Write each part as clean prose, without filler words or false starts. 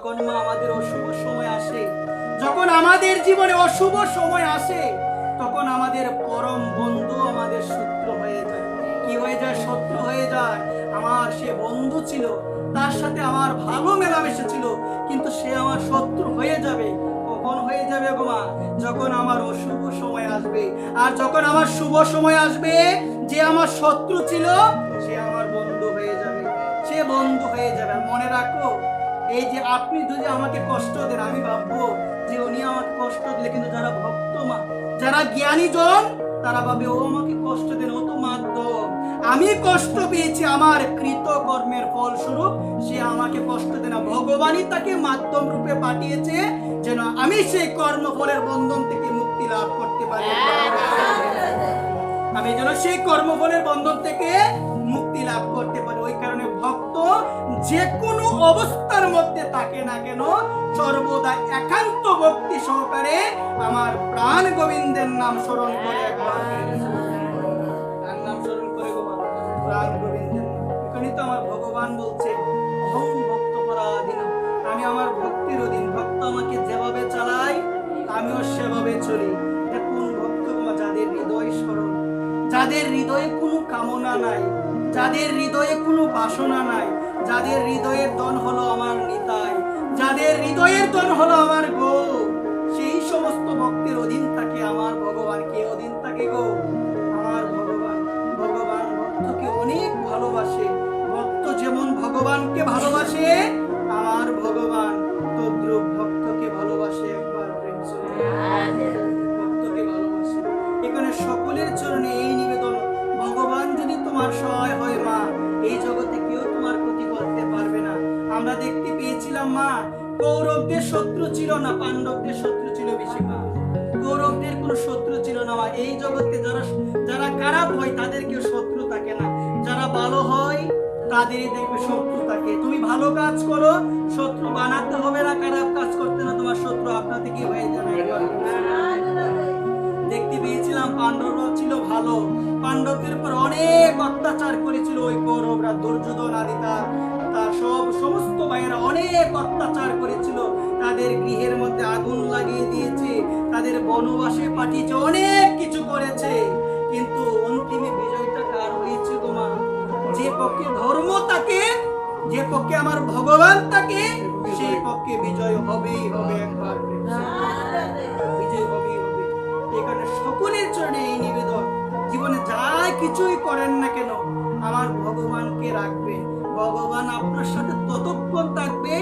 যখন মা আমাদের অশুভ সময় আসে, যখন আমাদের জীবনে অশুভ সময় আসে, তখন আমাদের পরম বন্ধু আমাদের শত্রু হয়ে যায়। কি হয়ে যায়? শত্রু হয়ে যায়। আমার সে বন্ধু ছিল, তার সাথে আমার ভালো মেলামেশা ছিল, কিন্তু সে আমার শত্রু হয়ে যাবে। কখন হয়ে যাবে গো মা? যখন আমার অশুভ সময় আসবে। আর যখন আমার শুভ সময় আসবে, যে আমার শত্রু ছিল সে আমার বন্ধু হয়ে যাবে, সে বন্ধু হয়ে যাবে। মনে রাখো, এই যে আপনি যদি আমাকে কষ্ট দেন, আমি ভাববো যে উনি আমাকে কষ্ট দিলে, কিন্তু যারা ভক্ত মা, যারা জ্ঞানী জন, তারা ভাবে ও আমাকে কষ্ট দেন, ও তো মাধ্যম। আমি কষ্ট পেয়েছি আমার কৃত কর্মের ফলস্বরূপ, সে আমাকে কষ্ট দেন না, ভগবানই তাকে মাধ্যম রূপে পাঠিয়েছে যেন আমি সেই কর্মফলের বন্ধন থেকে মুক্তি লাভ করতে পারি। আমি যেন সেই কর্মফলের বন্ধন থেকে মুক্তি লাভ করতে পারি। ওই কারণে ভক্ত যে কোনো অবস্থার মধ্যে থাকে না কেন, সর্বদা একান্ত ভক্তি সহকারে আমার প্রাণ গোবিন্দের নাম স্মরণ করে, একবার তার নাম স্মরণ করে গো প্রাণ গোবিন্দের নাম। এখানে তো আমার ভগবান বলছে, অহং ভক্ত পরাধীন, আমি আমার ভক্তির অধীন, ভক্ত আমাকে যেভাবে চালায় আমিও সেভাবে চলি। এটা কোন ভক্ত? যাদের হৃদয় সরল, যাদের হৃদয়ে কোনো কামনা নাই, যাদের হৃদয়ে কোনো বাসনা নাই, যাদের হৃদয়ের ধন হলো আমার নিতাই, যাদের হৃদয়ের ধন হলো আমার গো, সেই সমস্ত ভক্তের অধীন থাকে আমার ভগবান। কে অধীন থাকে গো? আমার ভগবান। ভগবান ভক্তকে অনেক ভালোবাসে। ভক্ত যেমন ভগবানকে ভালোবাসে, আমার ভগবান তদ্রূপ ভক্তকে ভালোবাসে। একবার প্রেম ভক্তকে ভালোবাসে। এখানে সকলের চরণে এই নিবেদন, ভগবান যদি তোমার সহায় হয় মা, এই জগতে কেউ তোমার ক্ষতি করতে পারবে না। আমরা দেখতে পেয়েছিলাম মা, কৌরবদের শত্রু ছিল না, পাণ্ডবদের শত্রু ছিল বেশি মা। কৌরবদের কোনো শত্রু ছিল না মা। এই জগতে যারা খারাপ হয় তাদের কেউ শত্রু থাকে না, যারা ভালো হয় তাদেরই দেখবে শত্রু থাকে। তুমি ভালো কাজ করো, শত্রু বানাতে হবে না, খারাপ কাজ করতে না, তোমার শত্রু আপনা থেকে হয়ে যাবে। দেখতে পেয়েছিলাম পাণ্ডবরা ছিল ভালো, পাণ্ডবদের উপর অনেক অত্যাচার করেছিল ওই কৌরবরা, দুর্যোধন আদি তার সমস্ত ভাইয়েরা অনেক অত্যাচার করেছিল, তাদের গৃহের মধ্যে আগুন লাগিয়ে দিয়েছে, তাদের বনবাসে পাঠিয়েছে, অনেক কিছু করেছে, কিন্তু অন্তিমে বিজয়টা কার হয়েছে গো মা? যে পক্ষে ধর্ম থাকে, যে পক্ষে আমার ভগবান থাকে, সেই পক্ষে বিজয় হবেই হবে। একবার বিজয় হবেই হবে। এখানে সকলের চরণে এই নিবেদন, জীবনে যা কিছুই করেন না কেন আমার ভগবানকে রাখবে। ভগবান আপনার সাথে ততক্ষণ থাকবে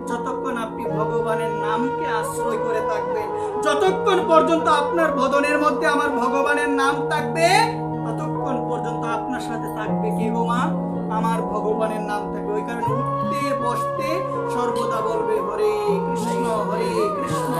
যতক্ষণ আপনি ভগবানের নামকে আশ্রয় করে থাকবেন। যতক্ষণ পর্যন্ত আপনার বদনের মধ্যে আমার ভগবানের নাম থাকবে, ততক্ষণ পর্যন্ত আপনার সাথে থাকবে কে গো মা? আমার ভগবানের নাম থাকবে। ওই কারণে উঠতে বসতে সর্বদা বলবে হরে কৃষ্ণ হরে কৃষ্ণ